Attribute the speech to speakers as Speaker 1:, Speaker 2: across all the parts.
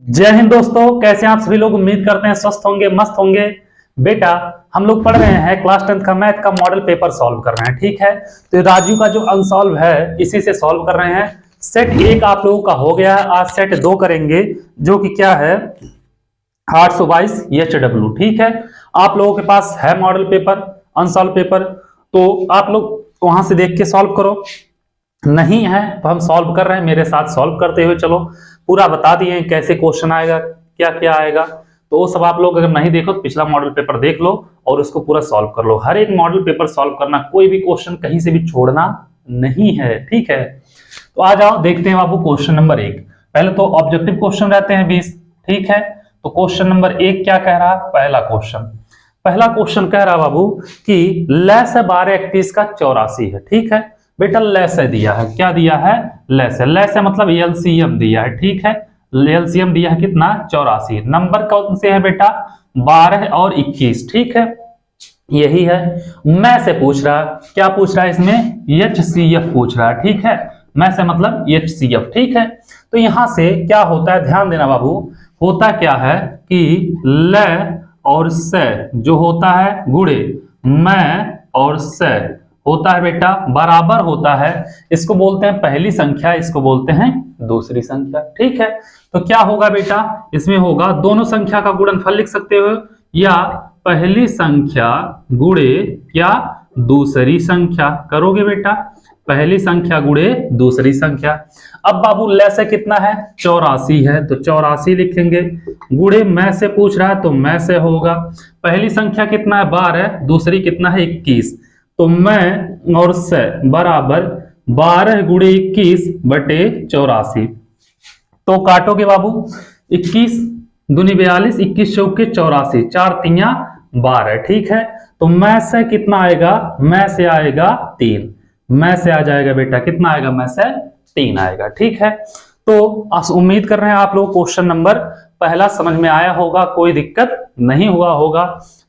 Speaker 1: जय हिंद दोस्तों, कैसे हैं आप सभी लोग। उम्मीद करते हैं स्वस्थ होंगे, मस्त होंगे। बेटा, हम लोग पढ़ रहे हैं क्लास 10 का मैथ का मॉडल पेपर सॉल्व कर रहे हैं, ठीक है। तो राजू का जो अनसॉल्व है इसी से सॉल्व कर रहे हैं। सेट 1 आप लोगों का हो गया है, आज सेट 2 करेंगे जो कि क्या है 822 HW, ठीक है। आप लोगों के पास है मॉडल पेपर, अनसॉल्व पेपर, तो आप लोग वहां से देख के सॉल्व करो। नहीं है तो हम सॉल्व कर रहे हैं, मेरे साथ सॉल्व करते हुए चलो। पूरा बता दिए कैसे क्वेश्चन आएगा, क्या क्या आएगा। तो वो सब आप लोग अगर नहीं देखो तो पिछला मॉडल पेपर देख लो और उसको पूरा सॉल्व कर लो। हर एक मॉडल पेपर सॉल्व करना, कोई भी क्वेश्चन कहीं से भी छोड़ना नहीं है, ठीक है। तो आ जाओ देखते हैं बाबू क्वेश्चन नंबर 1। पहले तो ऑब्जेक्टिव क्वेश्चन रहते हैं 20, ठीक है। तो क्वेश्चन नंबर 1 क्या कह रहा है। पहला क्वेश्चन कह रहा बाबू कि लैस है 1231 का 84 है, ठीक है। बेटा लैस है दिया है, क्या दिया है, लैस है मतलब एलसीएम दिया है, ठीक है। एलसीएम दिया है कितना, 84। नंबर कौन से है बेटा, 12 और 21, ठीक है, यही है। मैं से पूछ रहा है, क्या पूछ रहा है इसमें, HCF पूछ रहा है, ठीक है। मैं से मतलब HCF, ठीक है। तो यहां से क्या होता है, ध्यान देना बाबू। होता क्या है कि ल और से जो होता है गुणे मैं और से होता है बेटा बराबर होता है। इसको बोलते हैं पहली संख्या, इसको बोलते हैं दूसरी संख्या, ठीक है। तो क्या होगा बेटा, इसमें होगा दोनों संख्या का गुणनफल लिख सकते हो, या पहली संख्या गुणे क्या दूसरी संख्या करोगे बेटा, पहली संख्या गुणे दूसरी संख्या। अब बाबू लैस कितना है, 84 है, तो 84 लिखेंगे। गुणे मैं से पूछ रहा है तो मैं से होगा। पहली संख्या कितना है 12, दूसरी कितना है 21, तो मैं और से बराबर 12 गुणे 21 बटे 84। तो काटोगे बाबू, 21 दूनी 42, 21 चौके 84, 4 तिया 12, ठीक है। तो मैं से कितना आएगा, मैं से आएगा 3, मैं से आ जाएगा बेटा कितना आएगा, मैं से 3 आएगा, ठीक है। तो उम्मीद कर रहे हैं आप लोग क्वेश्चन नंबर पहला समझ में आया होगा, कोई दिक्कत नहीं हुआ होगा।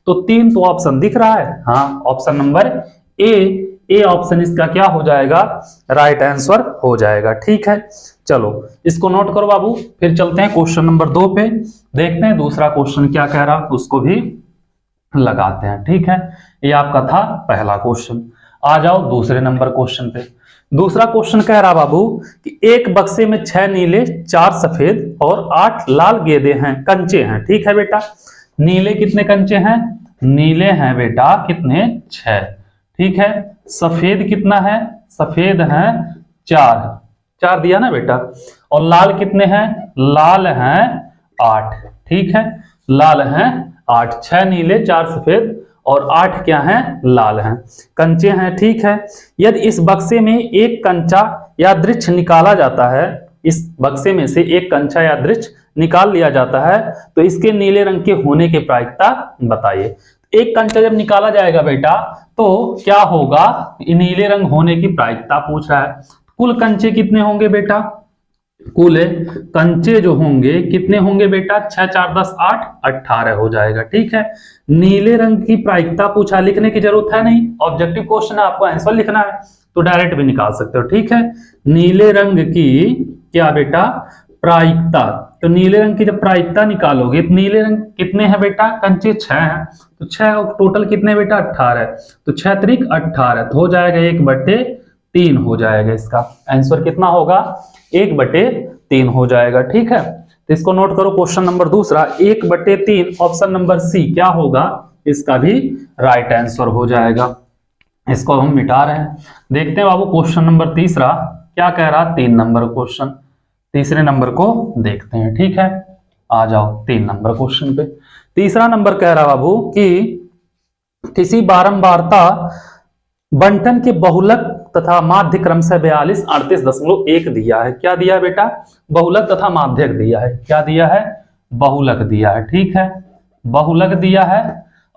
Speaker 1: तो 3 तो ऑप्शन दिख रहा है, हाँ ऑप्शन नंबर ए ऑप्शन इसका क्या हो जाएगा, राइट आंसर हो जाएगा, ठीक है। चलो इसको नोट करो बाबू, फिर चलते हैं क्वेश्चन नंबर 2 पे, देखते हैं दूसरा क्वेश्चन क्या कह रहा, उसको भी लगाते हैं, ठीक है। ये आपका था पहला क्वेश्चन। आ जाओ दूसरे नंबर क्वेश्चन पे। दूसरा क्वेश्चन कह रहा बाबू कि एक बक्से में 6 नीले 4 सफेद और 8 लाल गेंदे हैं, कंचे हैं, ठीक है बेटा। नीले कितने कंचे हैं, नीले हैं बेटा कितने 6, ठीक है। सफेद कितना है, सफेद है 4 दिया ना बेटा। और लाल कितने हैं, लाल हैं 8, ठीक है, लाल हैं 8। 6 नीले 4 सफेद और 8 क्या हैं, लाल हैं, कंचे हैं, ठीक है। यदि इस बक्से में एक कंचा या वृक्ष निकाला जाता है, इस बक्से में से एक कंचा या वृक्ष निकाल लिया जाता है, तो इसके नीले रंग के होने की प्रायिकता बताइए। एक कंचा जब निकाला जाएगा बेटा तो क्या होगा, नीले रंग होने की प्रायिकता पूछ रहा है। कुल कंचे कितने होंगे बेटा, कुल कंचे जो होंगे कितने होंगे बेटा, 6 4 10 8 18 हो जाएगा, ठीक है। नीले रंग की प्रायिकता पूछा, लिखने की जरूरत है नहीं, ऑब्जेक्टिव क्वेश्चन है, आपको आंसर लिखना है तो डायरेक्ट भी निकाल सकते हो, ठीक है। नीले रंग की क्या बेटा, प्रायिकता। तो नीले रंग की जब प्रायिकता निकालोगे तो नीले रंग कितने हैं बेटा, कंचे 6 हैं, तो 6 टोटल कितने बेटा 18, तो 6 त्रिक 18, तो हो जाएगा 1/3 हो जाएगा। इसका आंसर कितना होगा, 1/3 हो जाएगा, ठीक है। तो इसको नोट करो, क्वेश्चन नंबर दूसरा 1/3, ऑप्शन नंबर सी क्या होगा, इसका भी राइट आंसर हो जाएगा। इसको हम मिटा रहे हैं। देखते हैं बाबू क्वेश्चन नंबर तीसरा क्या कह रहा, 3 नंबर क्वेश्चन, तीसरे नंबर को देखते हैं, ठीक है। आ जाओ 3 नंबर क्वेश्चन पे। तीसरा नंबर कह रहा बाबू कि किसी बारंबारता बंटन के बहुलक तथा माध्य क्रमशः 42 38.1 दिया है। क्या दिया है बेटा, बहुलक तथा माध्यक दिया है। क्या दिया है, बहुलक दिया है, ठीक है, बहुलक दिया है।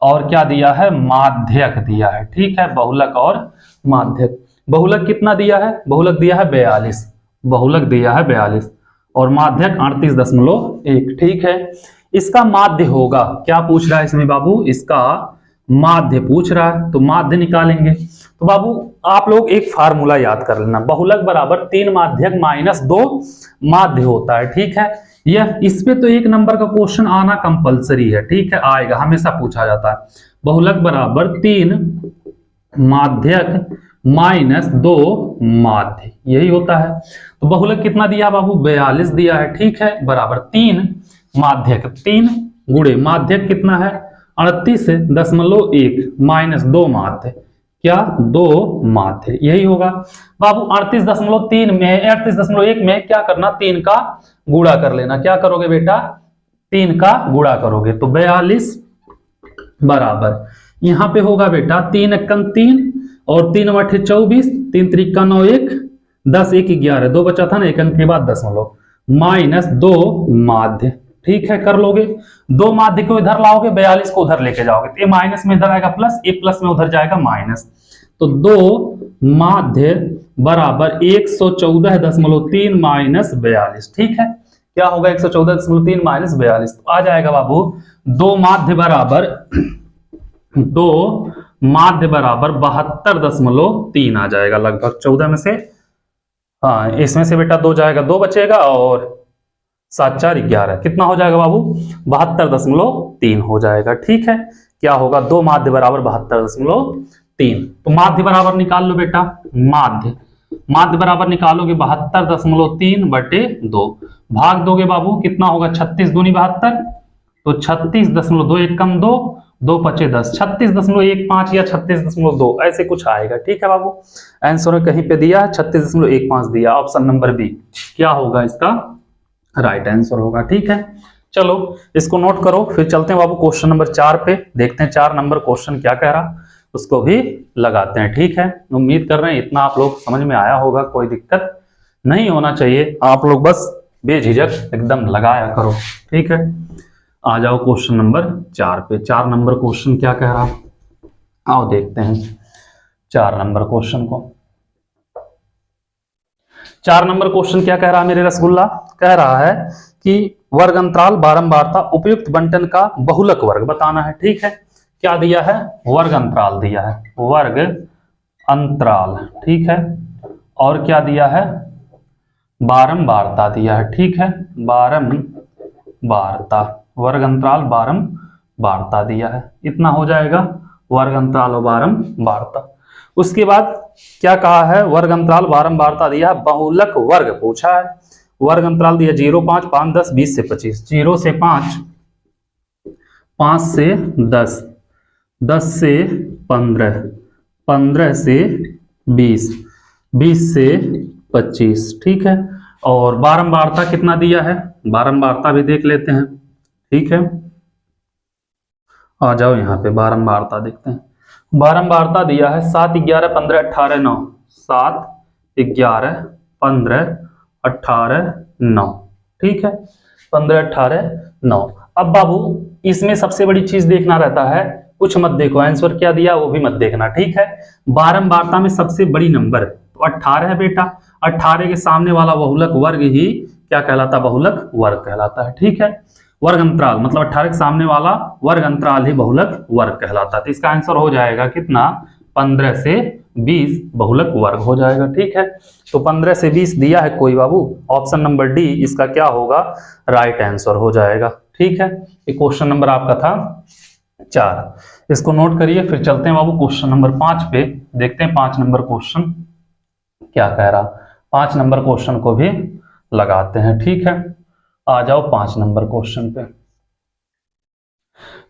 Speaker 1: और क्या दिया है, माध्यक दिया है, ठीक है, बहुलक और माध्यक। बहुलक कितना दिया है, बहुलक दिया है 42, बहुलक दिया है 42 और माध्यक 38.1, ठीक है। इसका माध्य होगा, क्या पूछ रहा है इसमें बाबू, इसका माध्य पूछ रहा है, तो माध्य निकालेंगे। तो बाबू आप लोग एक फार्मूला याद कर लेना, बहुलक बराबर 3 माध्यक -2 माध्य होता है, ठीक है। यह इस पे तो 1 नंबर का क्वेश्चन आना कंपलसरी है, ठीक है, आएगा, हमेशा पूछा जाता है। बहुलक बराबर 3 माध्यक माइनस 2 माध्य, यही होता है। तो बहुलक कितना दिया बाबू, 42 दिया है, ठीक है, बराबर 3 माध्यक, 3 गुणे माध्यक कितना है 38.1 माइनस 2 माध्य, क्या 2 माध्य, यही होगा बाबू। 38.3 में 38.1 में क्या करना, 3 का गुणा कर लेना। क्या करोगे बेटा, 3 का गुणा करोगे तो 42 बराबर यहां पे होगा बेटा 3 एकम 3 और 3 अठे 24, 3 त्रिका 9, 1 10 1 11, 2 बचा था ना, एक अंक के बाद दशमलव, माइनस 2 माध्य, ठीक है, कर लोगे। 2 माध्य को इधर लाओगे, 42 को उधर लेके जाओगे, तो ये माइनस में इधर आएगा प्लस, ये प्लस में उधर जाएगा माइनस, तो 2 माध्य बराबर 114.3 माइनस 42, ठीक है, क्या होगा 114.3 माइनस 42, तो आ जाएगा बाबू 2 माध्य बराबर 72.3 आ जाएगा लगभग 14 में से, हाँ इसमें से बेटा 2 जाएगा, 2 बचेगा और 7 4 11, कितना हो जाएगा बाबू 72.3 हो जाएगा, ठीक है। क्या होगा 2 माध्य बराबर 72.3, तो माध्य बराबर निकाल लो बेटा, माध्य बराबर निकालोगे 72.3 बटे 2, भाग दोगे बाबू कितना होगा 36 दूनी 72, तो 36.2 एक कम 2, 2 पचे 10, 36.15 या 36.2 ऐसे कुछ आएगा, ठीक है बाबू। आंसर में कहीं पे दिया 36.15 दिया, ऑप्शन नंबर बी क्या होगा इसका राइट आंसर होगा, ठीक है। चलो इसको नोट करो, फिर चलते हैं बाबू क्वेश्चन नंबर 4 पे, देखते हैं 4 नंबर क्वेश्चन क्या कह रहा, उसको भी लगाते हैं, ठीक है। उम्मीद कर रहे हैं इतना आप लोग समझ में आया होगा, कोई दिक्कत नहीं होना चाहिए, आप लोग बस बेझिझक एकदम लगाया करो, ठीक है। आ जाओ क्वेश्चन नंबर 4 पे। 4 नंबर क्वेश्चन क्या कह रहा, आओ देखते हैं 4 नंबर क्वेश्चन को। 4 नंबर क्वेश्चन क्या कह रहा है मेरे रसगुल्ला, कह रहा है कि वर्ग अंतराल बारंबारता उपयुक्त बंटन का बहुलक वर्ग बताना है, ठीक है। क्या दिया है, वर्ग अंतराल दिया है, वर्ग अंतराल, ठीक है, और क्या दिया है बारंबारता दिया है, ठीक है, बारंबारता, वर्ग अंतराल बारंबारता दिया है, इतना हो जाएगा वर्ग अंतराल और बारंबारता। उसके बाद क्या कहा है, वर्ग अंतराल बारंबारता दिया है, बहुलक वर्ग पूछा है, वर्ग अंतराल दिया 0 5 5 10 20 से 25, 0 से 5 5 से 10 10 से 15 15 से 20 20 से 25, ठीक है। और बारंबारता कितना दिया है, बारंबारता भी देख लेते हैं, ठीक है। आ जाओ यहाँ पे बारंबारता देखते हैं, बारंबारता दिया है 7 11 15 18 9, 7 11 15 18 9, ठीक है, 15 18 9। अब बाबू इसमें सबसे बड़ी चीज देखना रहता है, कुछ मत देखो, आंसर क्या दिया वो भी मत देखना, ठीक है। बारंबारता में सबसे बड़ी नंबर तो 18 है बेटा, 18 के सामने वाला बहुलक वर्ग ही क्या कहलाता, बहुलक वर्ग कहलाता है, ठीक है। वर्ग अंतराल मतलब 18 के सामने वाला वर्ग अंतराल ही बहुलक वर्ग कहलाता है, तो इसका आंसर हो जाएगा कितना 15 से 20 बहुलक वर्ग हो जाएगा, ठीक है। तो 15 से 20 दिया है कोई बाबू, ऑप्शन नंबर डी इसका क्या होगा राइट आंसर हो जाएगा, ठीक है। ये क्वेश्चन नंबर आपका था 4, इसको नोट करिए। फिर चलते हैं बाबू क्वेश्चन नंबर 5 पे, देखते हैं 5 नंबर क्वेश्चन क्या कह रहा, 5 नंबर क्वेश्चन को भी लगाते हैं, ठीक है। आ जाओ 5 नंबर क्वेश्चन पे।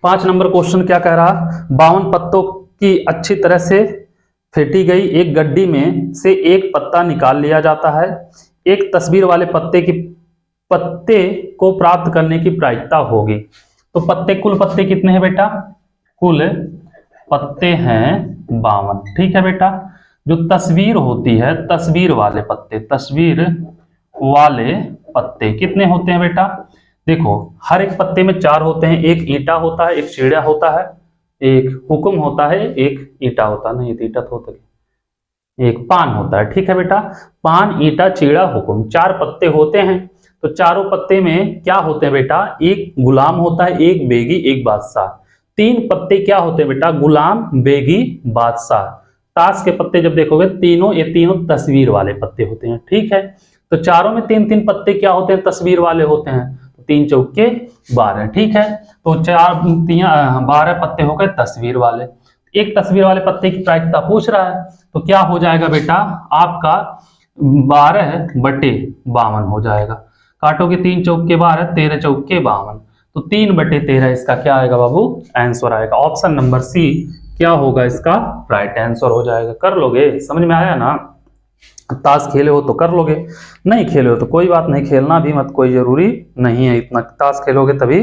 Speaker 1: 5 नंबर क्वेश्चन क्या कह रहा, 52 पत्तों की अच्छी तरह से फेंटी गई एक गड्डी में से एक पत्ता निकाल लिया जाता है, एक तस्वीर वाले पत्ते को प्राप्त करने की प्रायिकता होगी। तो पत्ते, कुल पत्ते कितने हैं बेटा, कुल पत्ते हैं 52, ठीक है बेटा। जो तस्वीर होती है, तस्वीर वाले पत्ते कितने होते हैं बेटा, देखो हर एक पत्ते में 4 होते हैं, एक ईंटा होता है, एक चिड़िया होता है, एक हुक्म होता है, एक ईंटा होता है, नहीं ईंटा तो होता है, एक पान होता है, ठीक है बेटा। पान, ईंटा, चिड़ा, हुक्म, 4 पत्ते होते हैं। तो चारों पत्ते में क्या होते हैं बेटा, एक गुलाम होता है, एक बेगी, एक बादशाह। 3 पत्ते क्या होते हैं बेटा, गुलाम, बेगी, बादशाह। ताश के पत्ते जब देखोगे ये तीनों तस्वीर वाले पत्ते होते हैं, ठीक है। तो चारों में 3 3 पत्ते क्या होते हैं, तस्वीर वाले होते हैं। 3 चौके 12, ठीक है। तो 12 पत्ते हो गए तस्वीर वाले, एक तस्वीर वाले पत्ते की प्रायिकता पूछ रहा है, तो क्या हो जाएगा बेटा आपका 12/52 हो जाएगा। काटोगे 3 चौके 12, 13 चौके 52, तो 3/13 इसका क्या आएगा बाबू आंसर आएगा। ऑप्शन नंबर सी क्या होगा इसका राइट आंसर हो जाएगा। कर लोगे, समझ में आया ना। ताश खेले हो तो कर लोगे, नहीं खेले हो तो कोई बात नहीं, खेलना भी मत, कोई जरूरी नहीं है इतना। ताश खेलोगे तभी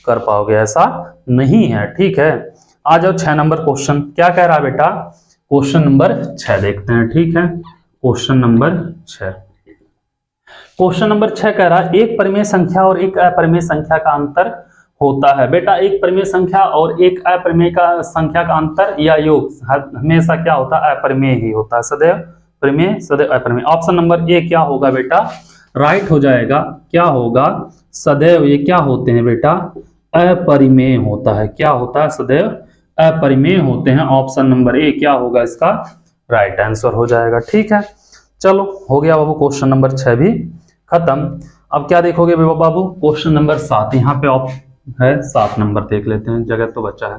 Speaker 1: कर पाओगे, ऐसा नहीं है, ठीक है। आ जाओ 6 नंबर क्वेश्चन, क्या कह रहा है बेटा। क्वेश्चन नंबर 6 देखते हैं, ठीक है। क्वेश्चन नंबर 6, क्वेश्चन नंबर 6 कह रहा है एक परिमेय संख्या और एक अपरिमेय संख्या का अंतर होता है। बेटा एक परिमेय संख्या और एक अपरिमेय का संख्या का अंतर या योग हमेशा क्या होता है, अपरिमेय ही होता है, सदैव परिमेय सदैव अपरिमेय। ऑप्शन नंबर ए क्या होगा बेटा राइट हो जाएगा। क्या होगा, सदैव ये क्या होते हैं बेटा अपरिमेय होता है। क्या होता है, सदैव अपरिमेय होते हैं। ऑप्शन नंबर ए क्या होगा इसका राइट आंसर हो जाएगा, ठीक है। चलो हो गया बाबू, क्वेश्चन नंबर 6 भी खत्म। अब क्या देखोगे बाबू, क्वेश्चन नंबर 7, यहाँ पे ऑप्शन है 7 नंबर देख लेते हैं, जगह तो बचा है,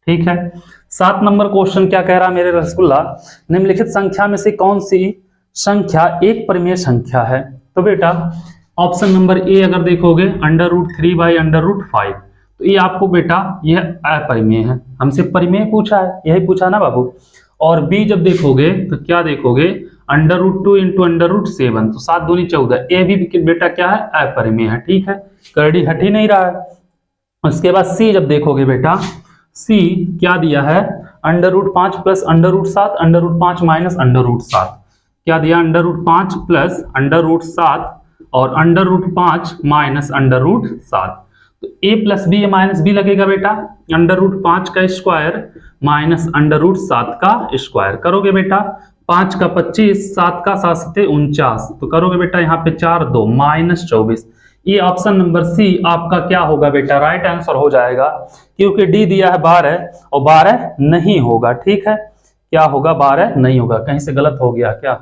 Speaker 1: ठीक है। 7 नंबर क्वेश्चन क्या कह रहा है मेरे रसगुल्ला, निम्नलिखित संख्या में से कौन सी संख्या एक परिमेय संख्या है। तो बेटा ऑप्शन नंबर ए अगर देखोगे √3/√5, तो ये आपको बेटा यह अपरिमेय है, हमसे परिमेय पूछा है, यही पूछा ना बाबू। और बी जब देखोगे तो क्या देखोगे √2 × √7, तो 7 दूनी 14, ये भी बेटा क्या है अपरिमेय है, ठीक है, करड़ी हट ही नहीं रहा है। उसके बाद सी जब देखोगे बेटा, सी क्या दिया है √5 + √7, √5 - √7, क्या दिया √5 + √7 और √5 - √7, तो a + b माइनस बी लगेगा बेटा, √5 का स्क्वायर माइनस √7 का स्क्वायर करोगे बेटा, 5 का 25, 7 का 7 × 49, तो करोगे बेटा यहाँ पे 4 2 -24। ये ऑप्शन नंबर सी आपका क्या होगा बेटा राइट आंसर हो जाएगा, क्योंकि डी दिया है 12 और 12 नहीं होगा, ठीक है। क्या होगा 12 नहीं होगा, कहीं से गलत हो गया क्या,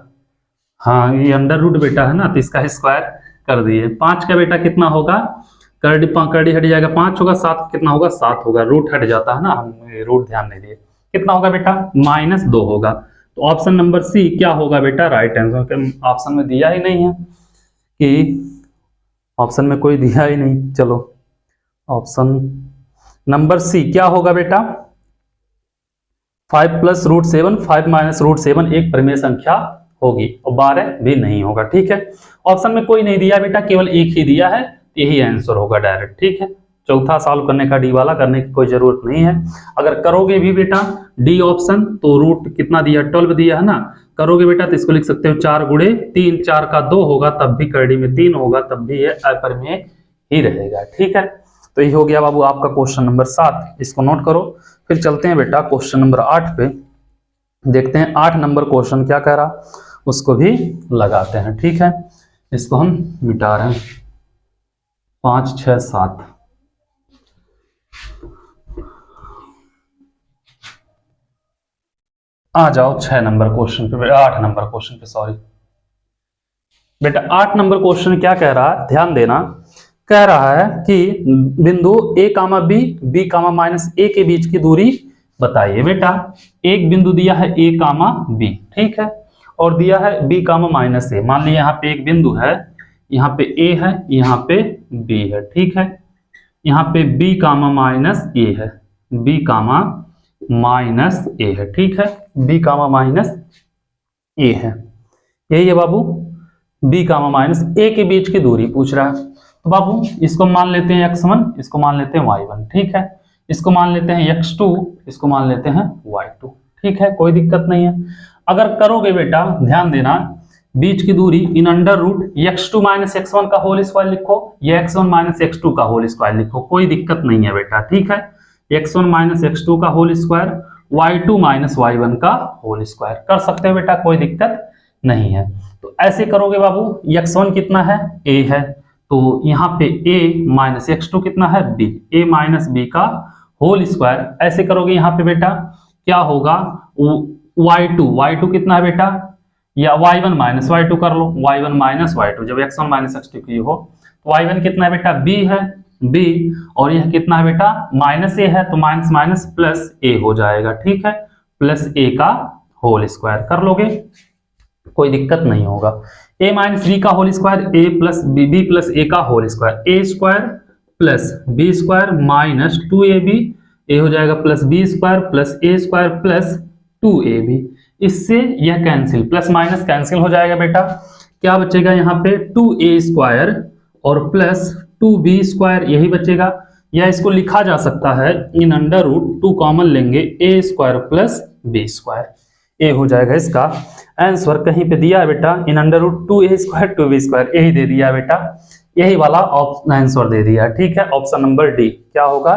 Speaker 1: हाँ ये अंडर बेटा है ना, तो इसका स्क्वायर कर दिए। 5 का बेटा कितना होगा, करड़ी हट जाएगा, 5 होगा, 7 कितना होगा 7 होगा, रूट हट जाता है ना, हम रूट ध्यान नहीं दिए, कितना होगा बेटा -2 होगा। तो ऑप्शन नंबर सी क्या होगा बेटा राइट आंसर। ऑप्शन में दिया ही नहीं है कि ऑप्शन में कोई दिया ही नहीं, चलो ऑप्शन नंबर सी क्या होगा बेटा 5 + √7, 5 - √7 एक परिमेय संख्या होगी और 12 भी नहीं होगा, ठीक है। ऑप्शन में कोई नहीं दिया बेटा, केवल एक ही दिया है, यही आंसर होगा डायरेक्ट, ठीक है। चौथा सॉल्व करने का डी वाला करने की कोई जरूरत नहीं है। अगर करोगे भी बेटा डी ऑप्शन तो रूट कितना दिया 12 दिया है ना, करोगे बेटा तो इसको लिख सकते हो 4 × 3, 4 का 2 होगा तब भी करड़ी में 3 होगा, तब भी ये अपरिमेय ही रहेगा, ठीक है। तो ये हो गया बाबू आपका क्वेश्चन नंबर 7, इसको नोट करो। फिर चलते हैं बेटा क्वेश्चन नंबर 8 पे, देखते हैं 8 नंबर क्वेश्चन क्या कह रहा, उसको भी लगाते हैं, ठीक है। इसको हम मिटा रहे हैं 5 6 7, आ जाओ 6 नंबर क्वेश्चन पे, 8 नंबर क्वेश्चन पे, सॉरी बेटा 8 नंबर क्वेश्चन क्या कह रहा है ध्यान देना। कह रहा है कि बिंदु a, b, b, -a के बीच की दूरी बताइए। बेटा एक बिंदु दिया है a, b, ठीक है, और दिया है b, -a। मान लिया यहाँ पे एक बिंदु है, यहाँ पे a है, यहाँ पे b है, ठीक है, यहाँ पे b, -a है, b, -a है, ठीक है, b, -a है, यही है बाबू b, -a के बीच की दूरी पूछ रहा है। तो बाबू इसको मान लेते हैं x1, इसको मान लेते हैं y1, ठीक है, इसको मान लेते हैं x2, इसको मान लेते हैं y2, ठीक है, कोई दिक्कत नहीं है। अगर करोगे बेटा ध्यान देना, बीच की दूरी इन √x2 - x1 का होल स्क्वायर लिखो या x1 - x2 का होल स्क्वायर लिखो, कोई दिक्कत नहीं है बेटा, ठीक है। x1 - x2 का होल स्क्वायर, y2 - y1 का होल स्क्वायर कर सकते हो बेटा, कोई दिक्कत नहीं है। तो ऐसे करोगे बाबू, x1 कितना है a है, तो यहाँ पे a - x2 कितना है b, a - b का होल स्क्वायर। ऐसे करोगे यहाँ पे बेटा क्या होगा y2 कितना है बेटा, या y1 - y2 कर लो, y1 - y2, जब x1 - x2 की हो तो y1 कितना है बेटा b है b, और यह कितना है बेटा माइनस a है, तो माइनस माइनस प्लस a हो जाएगा, ठीक है, प्लस a का होल स्क्वायर कर लोगे, कोई दिक्कत नहीं होगा। a माइनस बी का whole square a plus b plus a का whole square, a square plus b square minus 2ab, a हो जाएगा plus b square plus a square plus 2ab। इससे यह कैंसिल, प्लस माइनस कैंसिल हो जाएगा बेटा, क्या बचेगा यहाँ पे 2a स्क्वायर और प्लस 2b स्क्वायर, यही बचेगा। या इसको लिखा जा सकता है इन अंडर रूट 2 कॉमन लेंगे a square plus b square, a हो जाएगा इसका आंसर। कहीं पे दिया है बेटा इन under root 2a square 2b square, यही दे दिया है बेटा, यही वाला आंसर दे दिया, ठीक है, ऑप्शन नंबर डी क्या होगा,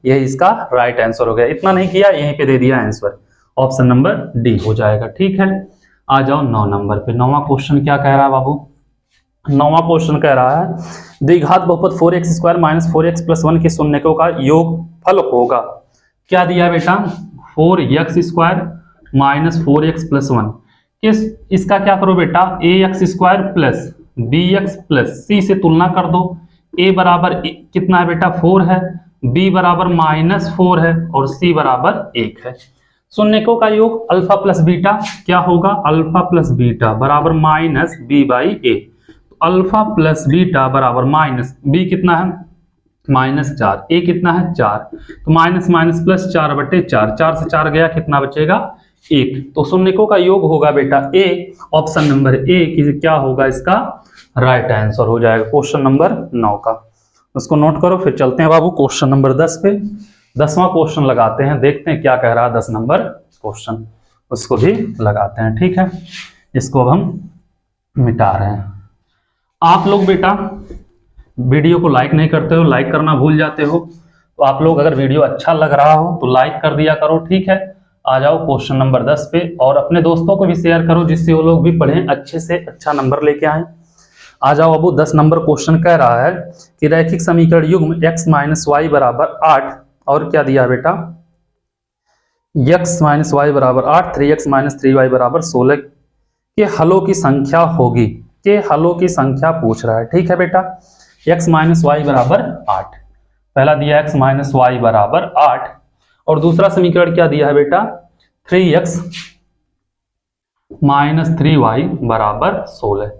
Speaker 1: यही इसका राइट आंसर हो गया। इतना नहीं किया, यहीं पे दे दिया आंसर, ऑप्शन नंबर डी हो जाएगा, ठीक है। आ जाओ 9 नंबर पे। 9वां क्वेश्चन क्या कह रहा है बाबू, 9वां क्वेश्चन कह रहा है द्विघात बहुपद 4x square minus 4x plus 1 के शून्यकों का योग फल होगा। क्या दिया है बेटा 4x square minus 4x plus 1, किस इसका क्या करो बेटा ax square plus bx plus c से तुलना कर दो। a बराबर कितना है बेटा 4 है, b बराबर माइनस 4 है और c बराबर 1 है। शून्यकों का योग अल्फा प्लस बीटा क्या होगा, अल्फा प्लस बीटा बराबर minus b by A. Alpha plus beta बराबर माइनस b कितना है माइनस 4, a कितना है 4, तो माइनस माइनस प्लस 4/4, 4 से 4 गया, कितना बचेगा 1। तो शून्यकों का योग होगा बेटा a, ऑप्शन नंबर ए की क्या होगा इसका राइट आंसर हो जाएगा क्वेश्चन नंबर 9 का। उसको नोट करो, फिर चलते हैं बाबू क्वेश्चन नंबर 10 पे। 10वां क्वेश्चन लगाते हैं, देखते हैं क्या कह रहा है 10 नंबर क्वेश्चन, उसको भी लगाते हैं, ठीक है। इसको अब हम मिटा रहे हैं। आप लोग बेटा वीडियो को लाइक नहीं करते हो, लाइक करना भूल जाते हो, तो आप लोग अगर वीडियो अच्छा लग रहा हो तो लाइक कर दिया करो, ठीक है। आ जाओ क्वेश्चन नंबर 10 पे, और अपने दोस्तों को भी शेयर करो जिससे वो लोग भी पढ़ें, अच्छे से अच्छा नंबर लेके आए। आ जाओ अबू 10 नंबर क्वेश्चन कह रहा है कि रैखिक समीकरण युग्म x माइनस वाई बराबर 8, और क्या दिया बेटा x माइनस वाई बराबर 8, 3x माइनस 3y बराबर 16 के हलों की संख्या होगी, के हलों की संख्या पूछ रहा है, ठीक है बेटा। x माइनस वाई बराबर 8, पहला दिया x माइनस वाई बराबर 8, और दूसरा समीकरण क्या दिया है बेटा 3x माइनस 3y बराबर 16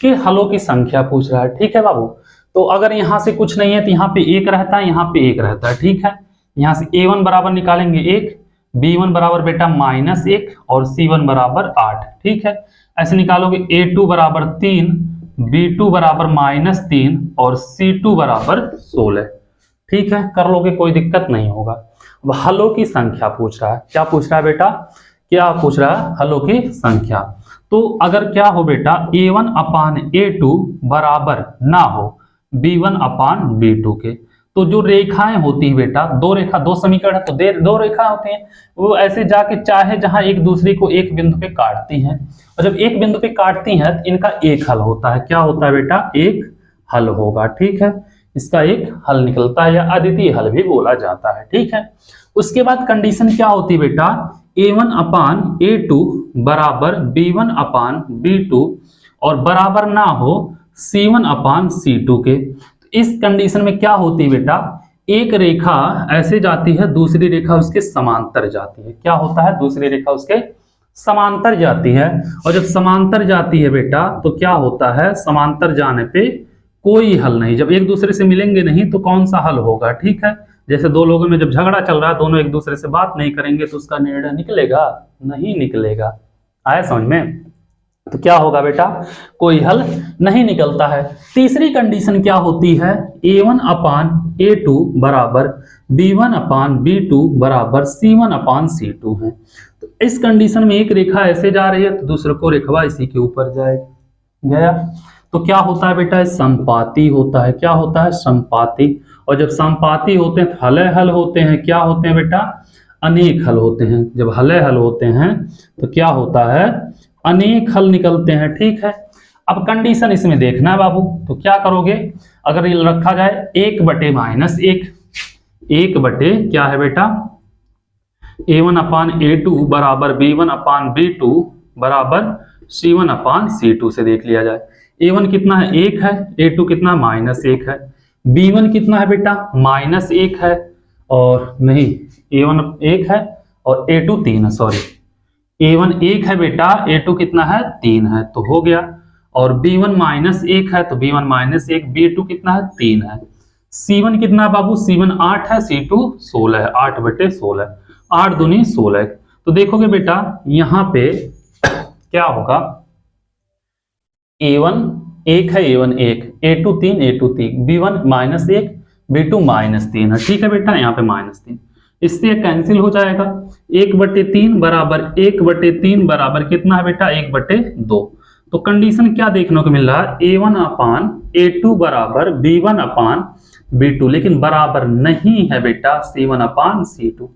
Speaker 1: के हलों की संख्या पूछ रहा है, ठीक है बाबू। तो अगर यहां से कुछ नहीं है तो यहाँ पे 1 रहता है, यहाँ पे 1 रहता है, ठीक है। यहाँ से a1 बराबर निकालेंगे 1, b1 बराबर बेटा माइनस 1 और c1 बराबर 8, ठीक है। ऐसे निकालोगे a2 बराबर 3, b2 बराबर माइनस 3 और c2 बराबर 16, ठीक है, कर लोगे, कोई दिक्कत नहीं होगा। अब हलों की संख्या पूछ रहा है, क्या पूछ रहा है बेटा, क्या पूछ रहा है हलों की संख्या। तो अगर क्या हो बेटा a1 अपान a2 बराबर ना हो b1 अपान b2 के, तो जो रेखाएं होती है बेटा, दो समीकरण है तो दो रेखा होती हैं, वो ऐसे जाके चाहे जहां एक दूसरे को एक बिंदु पे काटती हैं, और जब एक बिंदु पे काटती हैं तो इनका एक हल होता है। क्या होता है बेटा एक हल होगा, ठीक है, इसका एक हल निकलता है, या अद्वितीय हल भी बोला जाता है, ठीक है। उसके बाद कंडीशन क्या होती है बेटा a1 अपान a2 बराबर b1 अपान b2 और बराबर ना हो c1 अपान c2 के। इस कंडीशन में क्या होती है बेटा एक रेखा ऐसे जाती है, दूसरी रेखा उसके समांतर जाती है। क्या होता है दूसरी रेखा उसके समांतर जाती है, और जब समांतर जाती है बेटा तो क्या होता है समांतर जाने पे कोई हल नहीं, जब एक दूसरे से मिलेंगे नहीं तो कौन सा हल होगा, ठीक है। जैसे दो लोगों में जब झगड़ा चल रहा है, दोनों एक दूसरे से बात नहीं करेंगे तो उसका निर्णय निकलेगा, नहीं निकलेगा, आया समझ में। तो क्या होगा बेटा कोई हल नहीं निकलता है। तीसरी कंडीशन क्या होती है a1 अपान a2 बराबर b1 अपान b2 बराबर c1 अपान c2 है। तो इस कंडीशन में एक रेखा ऐसे जा रही है तो दूसरे को रेखा इसी के ऊपर गया, तो क्या होता है बेटा संपाती होता है। क्या होता है संपाती, और जब संपाती होते हैं तो हले हल होते हैं, क्या होते हैं बेटा अनेक हल होते हैं। जब हले हल होते हैं तो क्या होता है अनेक हल निकलते हैं, ठीक है। अब कंडीशन इसमें देखना है बाबू, तो क्या करोगे अगर ये रखा जाए 1/-1, 1 क्या है बेटा a1 अपान a2 बराबर b1 अपान b2 बराबर c1 अपान c2 से देख लिया जाए। A1 कितना है 1 है, A2 कितना -1 है, B1 कितना है बेटा -1 है, और नहीं A1 1 है और A2 3 है, सॉरी A1 1 है बेटा, A2 कितना है 3 है, तो हो गया। और B1 -1 है तो B1 -1, B2 कितना है 3 है। C1 कितना है बाबू, C1 8 है, C2 16 है, 8/16, 8 दूनी 16। तो देखोगे बेटा यहाँ पे क्या होगा, A1 1 है, A1 1, A2 3, A2 3, B1 -1, B2 -3 है, ठीक है बेटा, यहाँ पे -3, इससे कैंसिल हो जाएगा। 1/3 बराबर 1/3 बराबर कितना है बेटा 1/2। तो कंडीशन क्या देखने को मिल रहा है, A1/A2 बराबर B1/B2, लेकिन बराबर नहीं है बेटा C1/C2।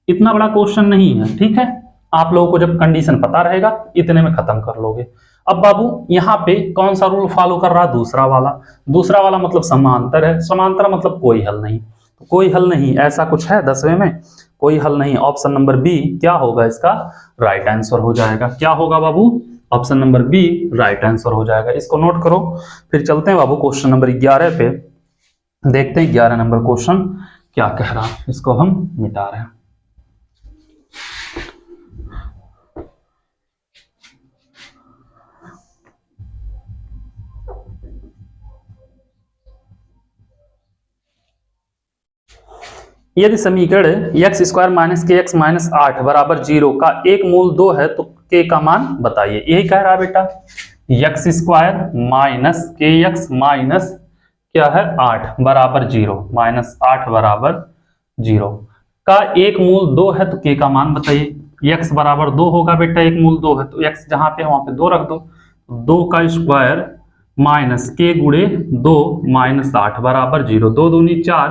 Speaker 1: इतना बड़ा क्वेश्चन नहीं है, ठीक है, आप लोगों को जब कंडीशन पता रहेगा इतने में खत्म कर लोगे। अब बाबू यहाँ पे कौन सा रूल फॉलो कर रहा है, दूसरा वाला मतलब समांतर है, समांतर मतलब कोई हल नहीं, तो कोई हल नहीं ऐसा कुछ है 10वें में, कोई हल नहीं। ऑप्शन नंबर बी क्या होगा, इसका राइट आंसर हो जाएगा। क्या होगा बाबू, option number B right answer हो जाएगा। इसको नोट करो, फिर चलते हैं बाबू क्वेश्चन नंबर 11 पे, देखते हैं 11 नंबर क्वेश्चन क्या कह रहा है, इसको हम मिटा रहे हैं। यदि समीकरण x² - kx - 8 बराबर 0 का एक मूल 2 है तो k का मान बताइए। यही कह रहा है बेटा, x² - kx माइनस क्या है 8 बराबर 0, -8 बराबर 0 का एक मूल 2 है तो k का मान बताइए। x बराबर 2 होगा बेटा, एक मूल 2 है तो x जहां पे वहां पे 2 रख दो, 2 का स्क्वायर माइनस k गुणे 2 -8 बराबर 0, 2 दूनी 4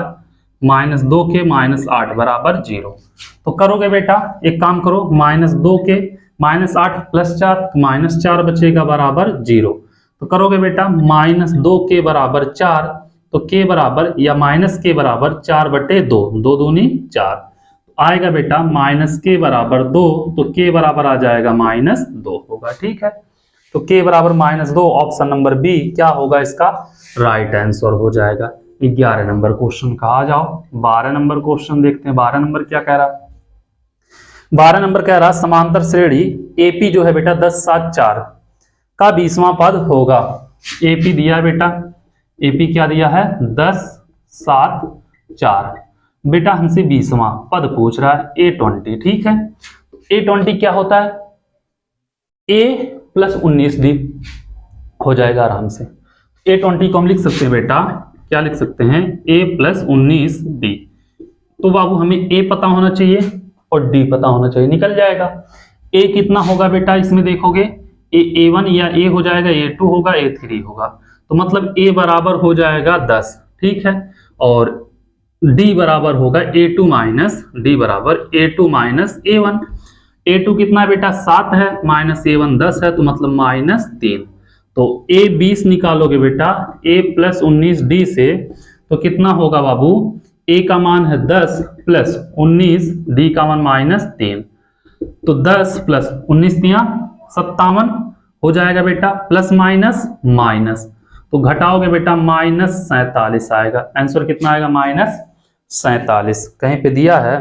Speaker 1: -2 के -8 बराबर 0। तो करोगे बेटा एक काम करो, -2 के -8 + 4 -4 बचेगा बराबर 0। तो करोगे बेटा -2 के बराबर 4, तो k बराबर या -k बराबर 4/2, 2 दूनी 4 आएगा बेटा, -k बराबर 2, तो k बराबर आ जाएगा -2 होगा, ठीक है। तो k बराबर -2, ऑप्शन नंबर बी क्या होगा इसका राइट आंसर हो जाएगा। 11 नंबर क्वेश्चन का आ जाओ, 12 नंबर क्वेश्चन देखते हैं। 12 नंबर क्या कह रहा है, 12 नंबर कह रहा समांतर श्रेणी AP जो है बेटा 10 7 4 का 20वां पद होगा। AP दिया है बेटा, AP क्या दिया है 10 7 4, बेटा हमसे 20वां पद पूछ रहा है A20, ठीक है। A20 क्या होता है, A + 19D हो जाएगा आराम से। A20 को हम लिख सकते हैं बेटा, क्या लिख सकते हैं A + 19D। तो बाबू हमें A पता होना चाहिए और D पता होना चाहिए, निकल जाएगा। A कितना होगा बेटा, इसमें देखोगे A1 या A हो जाएगा, A2 होगा, A3 होगा, तो मतलब A बराबर हो जाएगा 10, ठीक है। और D बराबर होगा A2 - D बराबर A2 - A1। A2 कितना है बेटा 7 है, -A1 10 है, तो मतलब -3। तो A 20 निकालोगे बेटा A + 19D से, तो कितना होगा बाबू, A का मान है 10 + 19, D का मान -3, तो 10 + 19 दिया 57 हो जाएगा बेटा, प्लस माइनस माइनस, तो घटाओगे बेटा -47 आएगा। आंसर कितना आएगा -47, कहीं पे दिया है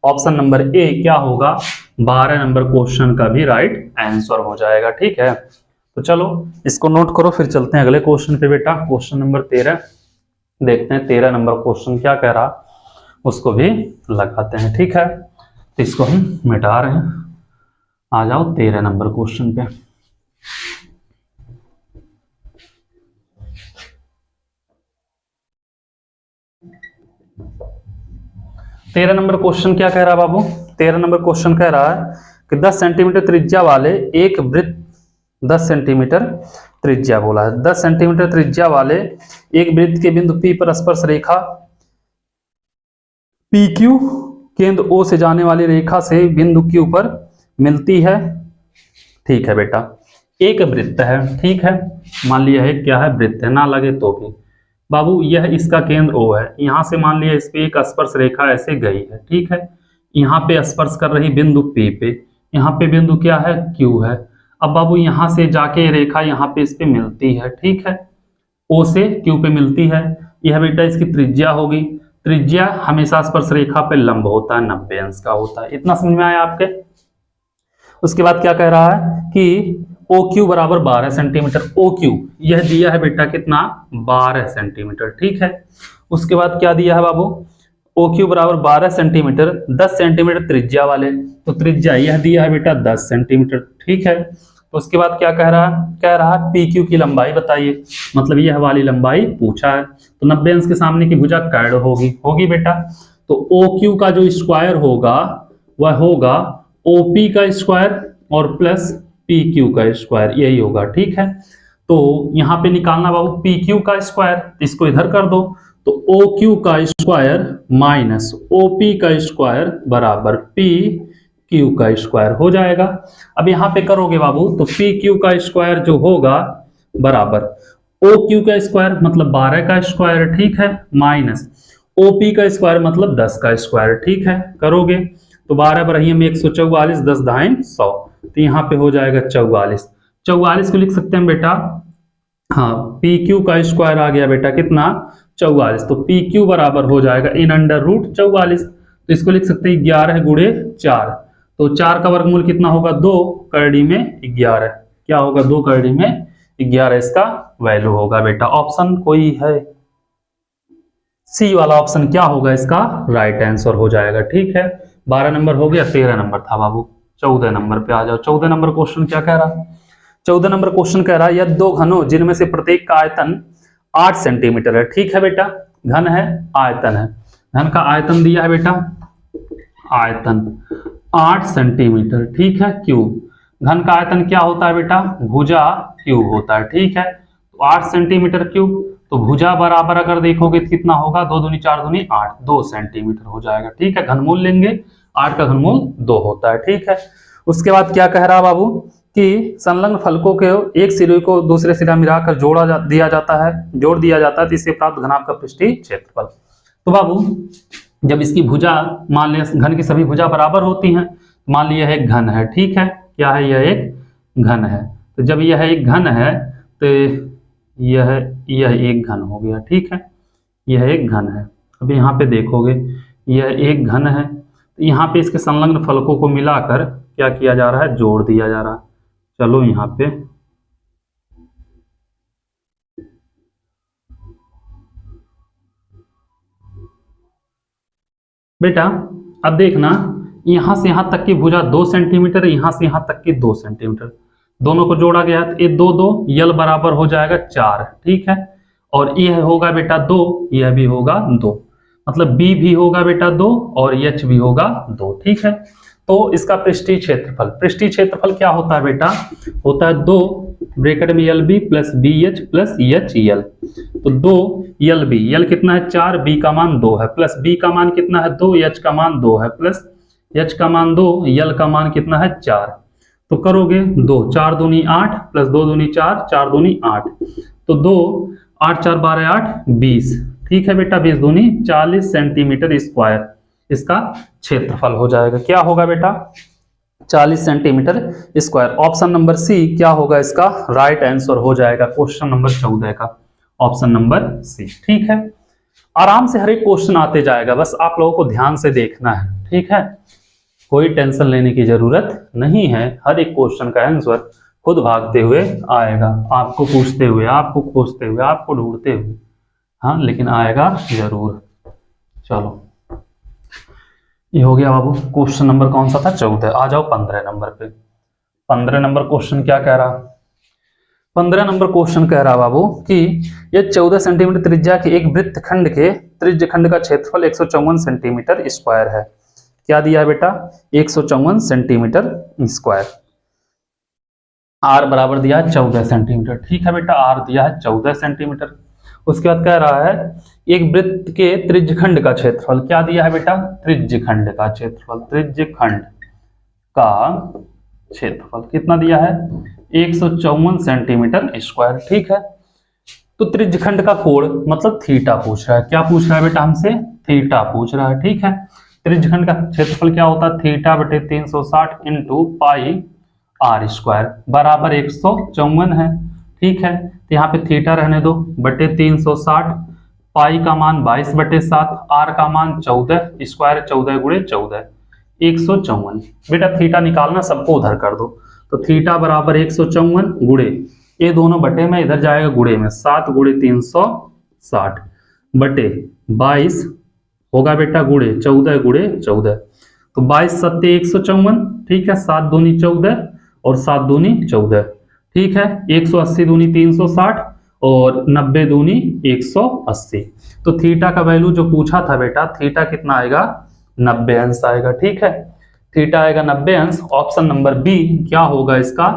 Speaker 1: ऑप्शन नंबर ए क्या होगा 12 नंबर क्वेश्चन का भी राइट आंसर हो जाएगा, ठीक है। तो चलो इसको नोट करो, फिर चलते हैं अगले क्वेश्चन पे बेटा। क्वेश्चन नंबर 13 देखते हैं, 13 नंबर क्वेश्चन क्या कह रहा उसको भी लगाते हैं, ठीक है। तो इसको हम मिटा रहे हैं, आ जाओ 13 नंबर क्वेश्चन पे। तेरह नंबर क्वेश्चन क्या कह रहा है बाबू, 13 नंबर क्वेश्चन कह रहा है कि 10 सेंटीमीटर त्रिज्या वाले एक वृत्त, 10 सेंटीमीटर त्रिज्या बोला है, 10 सेंटीमीटर त्रिज्या वाले एक वृत्त के बिंदु P पर स्पर्श रेखा PQ केंद्र O से जाने वाली रेखा से बिंदु Q पर मिलती है, ठीक है बेटा। एक वृत्त है, ठीक है, मान लिया है क्या है वृत्त है, ना लगे तो भी बाबू यह इसका केंद्र O है, यहां से मान लिया इस पे एक स्पर्श रेखा ऐसे गई है, ठीक है। यहाँ पे स्पर्श कर रही बिंदु P पे, यहाँ पे बिंदु क्या है Q है। अब बाबू यहां से जाके रेखा यहाँ पे इस पे मिलती है, ठीक है, ओ से क्यू पे मिलती है। यह बेटा इसकी त्रिज्या होगी। त्रिज्या हमेशा स्पर्श रेखा पे लंब होता है, 90 अंश का होता है। इतना समझ में आया आपके। उसके बाद क्या कह रहा है कि ओ क्यू बराबर 12 सेंटीमीटर। ओ क्यू यह दिया है बेटा कितना, 12 सेंटीमीटर, ठीक है। उसके बाद क्या दिया है बाबू, ओ क्यू बराबर 12 सेंटीमीटर, 10 सेंटीमीटर त्रिज्या वाले, तो त्रिज्या यह दिया है बेटा 10 सेंटीमीटर, ठीक है। तो उसके बाद क्या कह रहा है, कह रहा है पी क्यू की लंबाई बताइए, मतलब यह वाली लंबाई पूछा है। तो 90 अंश के सामने की भुजा कैड होगी बेटा। तो ओ क्यू का जो स्क्वायर होगा वह होगा ओपी का स्क्वायर और प्लस पी क्यू का स्क्वायर, यही होगा, ठीक है। तो यहां पे निकालना बाबू पी क्यू का स्क्वायर, इसको इधर कर दो, तो ओ क्यू का स्क्वायर माइनस ओपी का स्क्वायर बराबर पी क्यू का स्क्वायर हो जाएगा। अब यहां पे करोगे बाबू तो पी क्यू का स्क्वायर जो होगा बराबर ओ क्यू का स्क्वायर मतलब 12 का स्क्वायर, ठीक है, माइनस ओपी का स्क्वायर मतलब 10 का स्क्वायर, ठीक है। करोगे तो 12 बरहिया में 144, 10 दाएं 100, तो यहाँ पे हो जाएगा 44। 44 को लिख सकते हैं बेटा, हाँ, पी क्यू का स्क्वायर आ गया बेटा कितना, 44। तो पी क्यू बराबर हो जाएगा इन अंडर रूट 44, तो इसको लिख सकते हैं 11 गुणे 4। तो 4 का वर्गमूल कितना होगा, 2 करड़ी में 11, क्या होगा 2 करड़ी में 11 इसका वैल्यू होगा बेटा। ऑप्शन कोई है, सी वाला ऑप्शन क्या होगा इसका राइट आंसर हो जाएगा, ठीक है। 12 नंबर हो गया, 13 नंबर था बाबू। 14 नंबर पे आ जाओ। 14 नंबर क्वेश्चन क्या कह रहा है, 14 नंबर क्वेश्चन कह रहा है यह दो घनों जिनमें से प्रत्येक का आयतन 8 सेंटीमीटर है, ठीक है बेटा। घन है, आयतन है, घन का आयतन दिया है बेटा, आयतन 8 सेंटीमीटर, ठीक है, क्यूब। घन का आयतन क्या होता है बेटा, भुजा क्यूब होता है, ठीक है। तो 8 सेंटीमीटर क्यूब, तो भुजा बराबर अगर देखोगे तो कितना होगा, 2 दूनी 4 दूनी 8, 2 सेंटीमीटर हो जाएगा, ठीक है। घनमूल लेंगे, 8 का घनमूल 2 होता है, ठीक है। उसके बाद क्या कह रहा है बाबू कि संलग्न फलकों के एक सिरे को दूसरे सिरा मिलाकर जोड़ दिया जाता है, तो इससे प्राप्त घनाभ का पृष्ठीय क्षेत्रफल। तो बाबू जब इसकी भुजा मान लिया, घन की सभी भुजा बराबर होती हैं, मान लिया एक घन है, ठीक है, क्या है, यह एक घन है। तो जब यह एक घन है तो यह एक घन हो गया, ठीक है, यह एक घन है। अब यहाँ पे देखोगे यह एक घन है, तो यहाँ पे इसके संलग्न फलकों को मिलाकर क्या किया जा रहा है, जोड़ दिया जा रहा है। चलो यहाँ पे बेटा अब देखना, यहां से यहां तक की भुजा 2 सेंटीमीटर, यहां से यहां तक की 2 सेंटीमीटर, दोनों को जोड़ा गया तो ये 2 2 यल बराबर हो जाएगा 4, ठीक है। और यह होगा बेटा 2, यह भी होगा 2, मतलब बी भी होगा बेटा 2 और एच भी होगा 2, ठीक है। तो इसका पृष्ठीय क्षेत्रफल क्या होता है बेटा, होता है 2 ब्रैकेट में L B plus B H plus H L. तो 2 यल बी, यल कितना है 4, बी का मान 2 है, प्लस बी का मान कितना है 2, एच का मान 2 है, प्लस एच का मान 2, यल का मान कितना है 4। तो करोगे 2 4 दूनी 8 प्लस 2 दूनी 4, 4 दूनी 8, तो 2 8 4 12 8 20, ठीक है बेटा, 20 दूनी 40 सेंटीमीटर स्क्वायर इसका क्षेत्रफल हो जाएगा। क्या होगा बेटा, 40 centimetre square. Option number C क्या होगा इसका राइट आंसर हो जाएगा क्वेश्चन नंबर 14 का, ऑप्शन नंबर सी, ठीक है। आराम से हर एक क्वेश्चन आते जाएगा, बस आप लोगों को ध्यान से देखना है, ठीक है, कोई टेंशन लेने की जरूरत नहीं है। हर एक क्वेश्चन का आंसर खुद भागते हुए आएगा, आपको पूछते हुए, आपको खोजते हुए, आपको ढूंढते हुए, हाँ, लेकिन आएगा जरूर। चलो ये हो गया बाबू, क्वेश्चन नंबर कौन सा था, 14। आ जाओ 15 नंबर पे। 15 नंबर क्वेश्चन क्या कह रहा, 15 नंबर क्वेश्चन कह रहा बाबू कि यह 14 सेंटीमीटर त्रिज्या के एक वृत्तखंड के त्रिज्य खंड का क्षेत्रफल 154 सेंटीमीटर स्क्वायर है। क्या दिया है बेटा, 154 सेंटीमीटर स्क्वायर। आर बराबर दिया है 14 सेंटीमीटर, ठीक है बेटा, आर दिया है 14 सेंटीमीटर। उसके बाद कह रहा है एक वृत्त के त्रिज्यखंड का क्षेत्रफल, क्या दिया है बेटा, त्रिज्यखंड का क्षेत्रफल, त्रिज्यखंड का क्षेत्रफल कितना दिया है, 154 सेंटीमीटर स्क्वायर, ठीक है। तो त्रिज्यखंड का कोण मतलब थीटा पूछ रहा है, क्या पूछ रहा है बेटा हमसे, थीटा पूछ रहा है, ठीक है। त्रिज्यखंड का क्षेत्रफल क्या होता है, थीटा बटे 360 इंटू पाई आर स्क्वायर बराबर 154 है। ठीक है, तो यहाँ पे थीटा रहने दो बटे 360, पाई का मान 22/7, आर का मान 14, स्क्वायर 14 गुणे 14 154। बेटा थीटा निकालना, सबको उधर कर दो, तो थीटा बराबर 154 गुणे ये दोनों बटे में इधर जाएगा गुणे में 7 गुणे 360 बटे 22 होगा बेटा गुणे 14 गुणे 14, तो 22 सत्ते 154। ठीक है, 7 दूनी 14 और 7 दूनी 14। ठीक है, 180 दूनी 360 और 90 दूनी 180। तो थीटा का वैल्यू जो पूछा था बेटा, थीटा कितना आएगा 90 अंश आएगा। ठीक है, थीटा आएगा 90 अंश। ऑप्शन नंबर बी क्या होगा इसका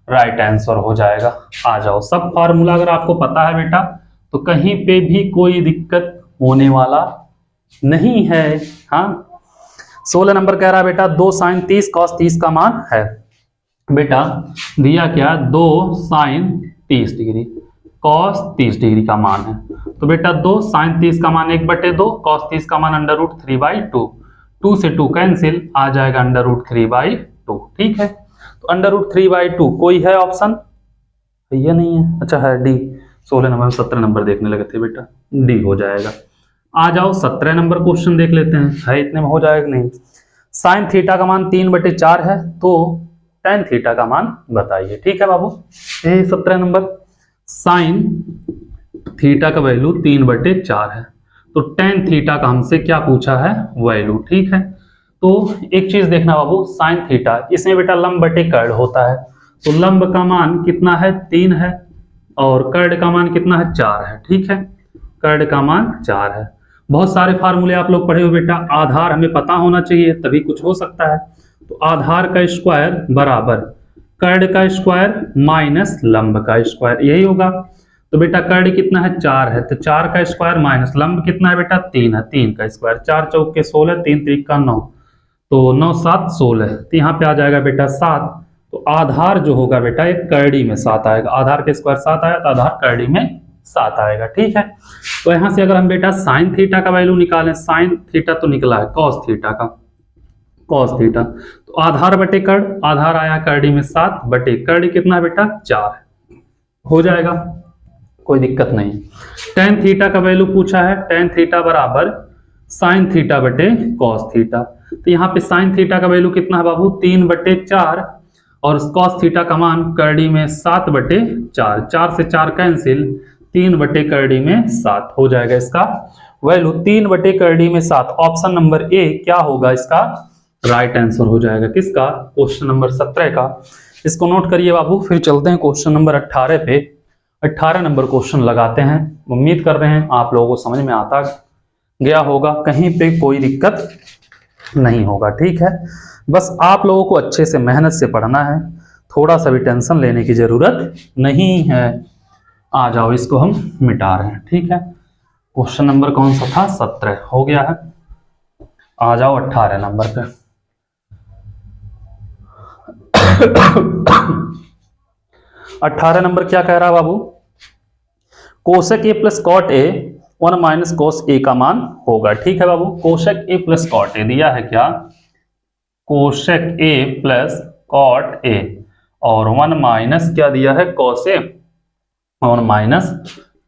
Speaker 1: राइट आंसर हो जाएगा। आ जाओ, सब फार्मूला अगर आपको पता है बेटा तो कहीं पे भी कोई दिक्कत होने वाला नहीं है। हाँ, 16 नंबर कह रहा है बेटा 2 sin 30 cos 30 का मान है। बेटा दिया क्या, 2 sin 30 डिग्री cos 30 डिग्री का मान है, तो बेटा 2 sin 30 का मान 1/2, cos 30 का मान √3/2, 2 से 2 कैंसिल, आ जाएगा √3/2। ठीक है, तो √3/2 कोई है ऑप्शन, ये नहीं है, अच्छा है डी। 16 नंबर 17 नंबर देखने लगे थे बेटा, डी हो जाएगा। आ जाओ 17 नंबर क्वेश्चन देख लेते हैं, है इतने में हो जाएगा नहीं। साइन थीटा का मान 3/4 है, तो tan थीटा का मान बताइए। ठीक है बाबू, यही 17 नंबर। साइन थीटा का वैल्यू 3/4 है, तो tan थीटा का हमसे क्या पूछा है वैल्यू। ठीक है, तो एक चीज देखना बाबू, साइन थीटा इसमें बेटा लंब बटे कर्ड होता है, तो लंब का मान कितना है 3 है और कर्ड का मान कितना है 4 है। ठीक है, कर्ड का मान 4 है। बहुत सारे फार्मूले आप लोग पढ़े हो बेटा, आधार हमें पता होना चाहिए तभी कुछ हो सकता है। तो आधार का स्क्वायर बराबर कर्ड का स्क्वायर माइनस लंब का स्क्वायर, यही होगा। तो बेटा कर्ड कितना है 4 है, तो 4 का स्क्वायर माइनस लंब कितना है बेटा 3 है, 3 का स्क्वायर, 4 चौके 16, 3 त्रिका 9, तो 9 7 16, तो यहाँ पे आ जाएगा बेटा 7। तो आधार जो होगा बेटा एक कर्डी में 7 आएगा, आधार के स्क्वायर 7 आया तो आधार कर्डी में 7 आएगा। ठीक है, तो यहाँ से अगर हम बेटा साइन थीटा का वैल्यू निकालें, साइन थीटा तो निकला है कॉस थीटा का, कॉस थीटा, तो आधार बटे कर्ड, आधार आया कर्डी में 7 बटे कर्ड कितना है बेटा 4 हो जाएगा, कोई दिक्कत नहीं। tan थीटा का वैल्यू पूछा है, tan थीटा बराबर साइन थीटा बटे कॉस थीटा, तो यहाँ पे साइन थीटा का वैल्यू कितना है बाबू 3/4 और कॉस थीटा का मान कर्डी में 7/4, 4 से 4 कैंसिल, 3/कर्डी में 7 हो जाएगा इसका वैल्यू 3/कर्डी में 7। ऑप्शन नंबर ए क्या होगा इसका राइट आंसर हो जाएगा, किसका क्वेश्चन नंबर 17 का। इसको नोट करिए बाबू, फिर चलते हैं क्वेश्चन नंबर 18 पे। 18 नंबर क्वेश्चन लगाते हैं। उम्मीद कर रहे हैं आप लोगों को समझ में आता गया होगा, कहीं पे कोई दिक्कत नहीं होगा। ठीक है, बस आप लोगों को अच्छे से मेहनत से पढ़ना है, थोड़ा सा भी टेंशन लेने की जरूरत नहीं है। आ जाओ, इसको हम मिटा रहे हैं। ठीक है, क्वेश्चन नंबर कौन सा था 17 हो गया है। आ जाओ 18 नंबर पे। 18 नंबर क्या कह रहा है बाबू, cosec A plus cot A 1 minus cos A का मान होगा। ठीक है बाबू, कोशक ए प्लस कॉट ए दिया है क्या, कोशक ए प्लस कॉट ए और 1 माइनस क्या दिया है कॉस ए और माइनस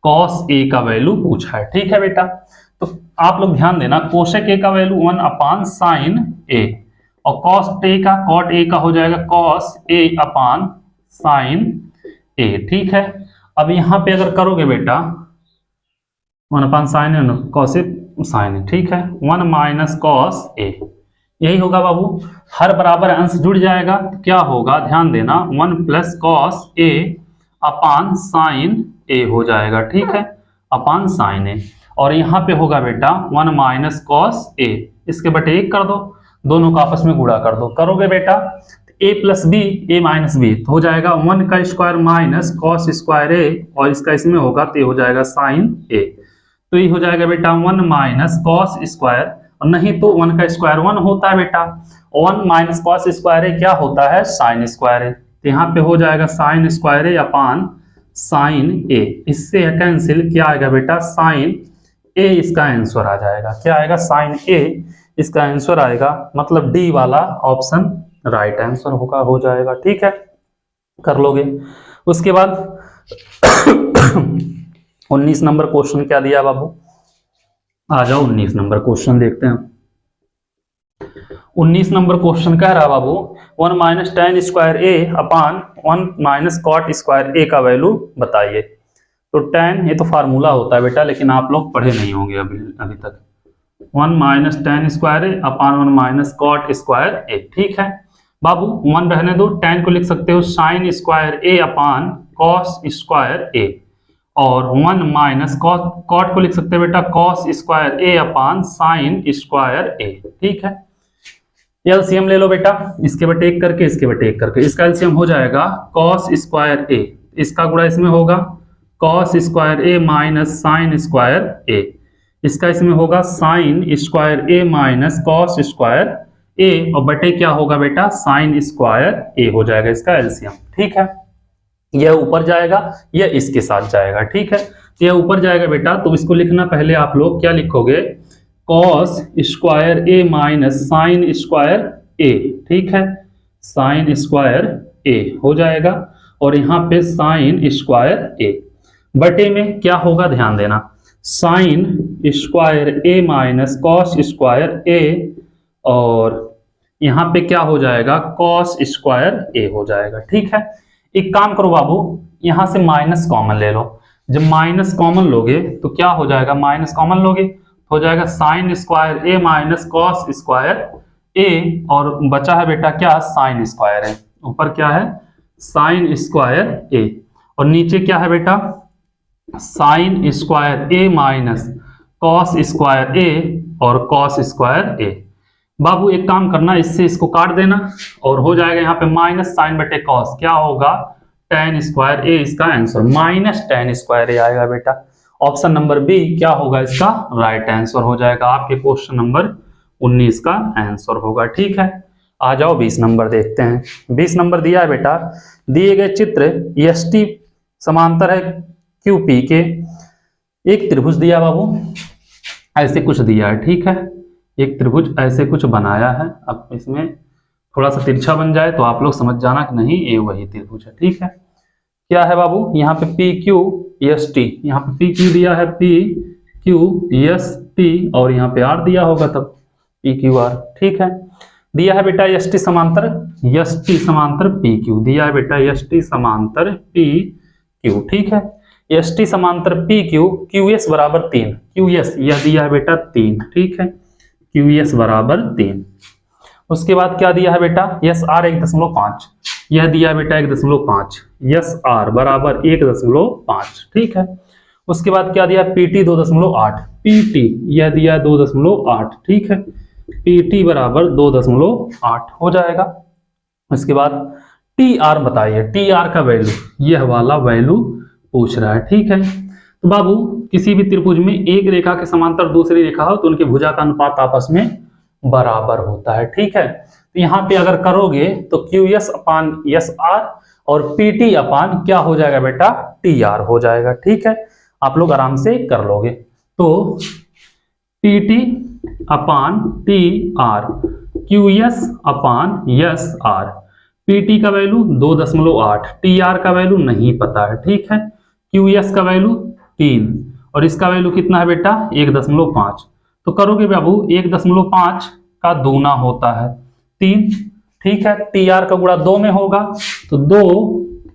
Speaker 1: कॉस ए का वैल्यू पूछा है। ठीक है बेटा, तो आप लोग ध्यान देना, कोशक ए का वैल्यू 1/साइन ए और कॉस ए का कॉट ए का हो जाएगा कॉस ए/साइन ए। ठीक है, अब यहां पे अगर करोगे बेटा 1/साइन ए कॉस ए साइन ए, ठीक है, 1 माइनस कॉस ए, यही होगा बाबू। हर बराबर अंश जुड़ जाएगा तो क्या होगा ध्यान देना, 1 plus cos A upon sign ए हो जाएगा। ठीक है, अपान साइन ए, और यहाँ पे होगा बेटा 1 माइनस कॉस ए, इसके बटे 1 कर दो, दोनों का आपस में गुणा कर दो, करोगे बेटा a plus B A minus B, तो हो जाएगा 1 का स्क्वायर माइनस कॉस स्क्वायर ए और इसका इसमें होगा तो ये हो जाएगा साइन ए, तो ये हो जाएगा बेटा 1 माइनस कॉस स्क्वायर, और नहीं तो 1 का स्क्वायर 1 होता है बेटा, 1 माइनस कॉस स्क्वायर ए क्या होता है साइन स्क्वायर ए, तो यहाँ पे हो जाएगा साइन स्क्वायर ए अपान साइन ए, इससे कैंसिल, क्या आएगा बेटा साइन ए, इसका आंसर आ जाएगा, क्या आएगा साइन ए, इसका आंसर आएगा, मतलब डी वाला ऑप्शन राइट आंसर होगा हो जाएगा। ठीक है, कर लोगे। उसके बाद 19 नंबर क्वेश्चन क्या दिया बाबू, आ जाओ 19 नंबर क्वेश्चन देखते हैं। 19 नंबर क्वेश्चन कह रहा बाबू 1 माइनस टेन स्क्वायर ए अपान 1 माइनस कॉट स्क्वायर ए का वैल्यू बताइए। तो टेन ये तो फार्मूला होता है बेटा, लेकिन आप लोग पढ़े नहीं होंगे अभी तक। 1 माइनस टेन स्क्वायर ए अपान 1 माइनस कॉट स्क्वायर ए। ठीक है बाबू, 1 रहने दो, टेन को लिख सकते हो sine square A upon cos square A, और 1 माइनस कॉट को लिख सकते हैं बेटा कॉस स्क्वायर ए अपान साइन स्क्वायर ए। ठीक है, एलसीएम ले लो बेटा, इसके बटे एक करके, इसके बटे एक करके। इसका एलसीएम हो जाएगा कॉस स्क्वायर ए, इसका गुणा इसमें होगा कॉस स्क्वायर ए माइनस साइन स्क्वायर ए, इसका इसमें होगा sine square A minus cos square A, और बटे क्या होगा बेटा साइन स्क्वायर ए हो जाएगा इसका एलसीएम। ठीक है, यह ऊपर जाएगा, यह इसके साथ जाएगा। ठीक है, यह ऊपर जाएगा बेटा, तो इसको लिखना पहले आप लोग क्या लिखोगे, कॉस स्क्वायर ए माइनस साइन स्क्वायर ए। ठीक है, साइन स्क्वायर ए हो जाएगा, और यहाँ पे साइन स्क्वायर ए, बटे में क्या होगा ध्यान देना, sine square A minus cos square A, और यहाँ पे क्या हो जाएगा कॉस स्क्वायर ए हो जाएगा। ठीक है, एक काम करो बाबू, यहां से माइनस कॉमन ले लो, जब माइनस कॉमन लोगे तो क्या हो जाएगा, माइनस कॉमन लोगे तो हो जाएगा sine square A minus cos square A, और बचा है बेटा क्या साइन स्क्वायर ए, ऊपर क्या है साइन स्क्वायर ए, और नीचे क्या है बेटा sine square A minus cos square A और कॉस स्क्वायर ए। बाबू एक काम करना, इससे इसको काट देना, और हो जाएगा यहाँ पे माइनस साइन बटे कॉस, क्या होगा टेन स्क्वायर ए, इसका आंसर माइनस टेन स्क्वायर ए आएगा बेटा। ऑप्शन नंबर बी क्या होगा इसका राइट आंसर हो जाएगा, आपके क्वेश्चन नंबर 19 का आंसर होगा। ठीक है, आ जाओ 20 नंबर देखते हैं। 20 नंबर दिया है बेटा, दिए गए चित्र एसटी समांतर है क्यूपी के, एक त्रिभुज दिया बाबू, ऐसे कुछ दिया है। ठीक है, एक त्रिभुज ऐसे कुछ बनाया है, अब इसमें थोड़ा सा तिरछा बन जाए तो आप लोग समझ जाना कि नहीं ये वही त्रिभुज है। ठीक है, क्या है बाबू, यहाँ पे पी क्यू एस टी, यहाँ पे पी क्यू दिया है पी क्यू एस टी, और यहाँ पे आर दिया होगा तब पी क्यू आर। ठीक है, दिया है बेटा एस टी समांतर पी क्यू, दिया है बेटा एस टी समांतर पी क्यू। ठीक है, एस टी समांतर पी क्यू, क्यू एस बराबर 3, क्यू एस यह दिया है बेटा 3। ठीक है, क्यू एस बराबर 3। उसके बाद क्या दिया है बेटा एस आर 1.5, यह दिया है बेटा 1.5, एस आर बराबर 1.5। ठीक है, उसके बाद क्या दिया पीटी 2.8, पीटी यह दिया है 2.8। ठीक है, पीटी बराबर 2.8 हो जाएगा। उसके बाद टी आर बताइए, टी आर का वैल्यू, यह वाला वैल्यू पूछ रहा है। ठीक है, तो बाबू किसी भी त्रिभुज में एक रेखा के समांतर दूसरी रेखा हो तो उनके भुजा का अनुपात आपस में बराबर होता है। ठीक है, तो यहाँ पे अगर करोगे तो Q S upon S are और पी टी अपान क्या हो जाएगा बेटा टी आर हो जाएगा। ठीक है, आप लोग आराम से कर लोगे। तो P T upon T R, Q S upon S R, P T का वैल्यू 2.8, टी आर का वैल्यू नहीं पता है। ठीक है, क्यू एस का वैल्यू 3 और इसका वैल्यू कितना है बेटा 1.5। तो करोगे बाबू 1.5 का दूना होता है 3। ठीक है, टी आर का गुणा 2 में होगा तो 2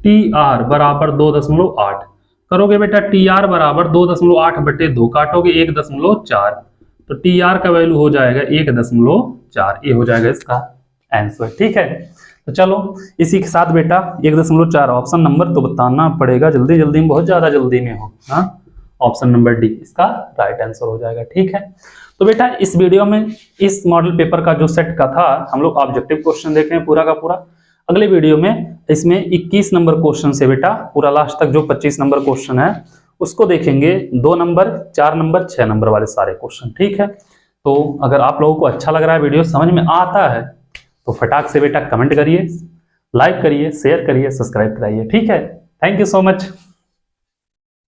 Speaker 1: टी आर बराबर 2.8 करोगे बेटा, टी आर बराबर 2.8 बटे 2 काटोगे 1.4, तो टी आर का वैल्यू हो जाएगा 1.4, ये हो जाएगा इसका आंसर। ठीक है, तो चलो इसी के साथ बेटा 1.4 ऑप्शन नंबर तो बताना पड़ेगा जल्दी जल्दी में, बहुत ज्यादा जल्दी में हो। हाँ, ऑप्शन नंबर डी इसका राइट आंसर हो जाएगा। ठीक है, तो बेटा इस वीडियो में इस मॉडल पेपर का जो सेट का था हम लोग ऑब्जेक्टिव क्वेश्चन देखे हैं पूरा का पूरा। अगले वीडियो में इसमें 21 नंबर क्वेश्चन से बेटा पूरा लास्ट तक जो 25 नंबर क्वेश्चन है उसको देखेंगे, 2 नंबर 4 नंबर 6 नंबर वाले सारे क्वेश्चन। ठीक है, तो अगर आप लोगों को अच्छा लग रहा है, वीडियो समझ में आता है तो फटाक से बेटा कमेंट करिए, लाइक करिए, शेयर करिए, सब्सक्राइब कराइए। ठीक है, थैंक यू सो मच।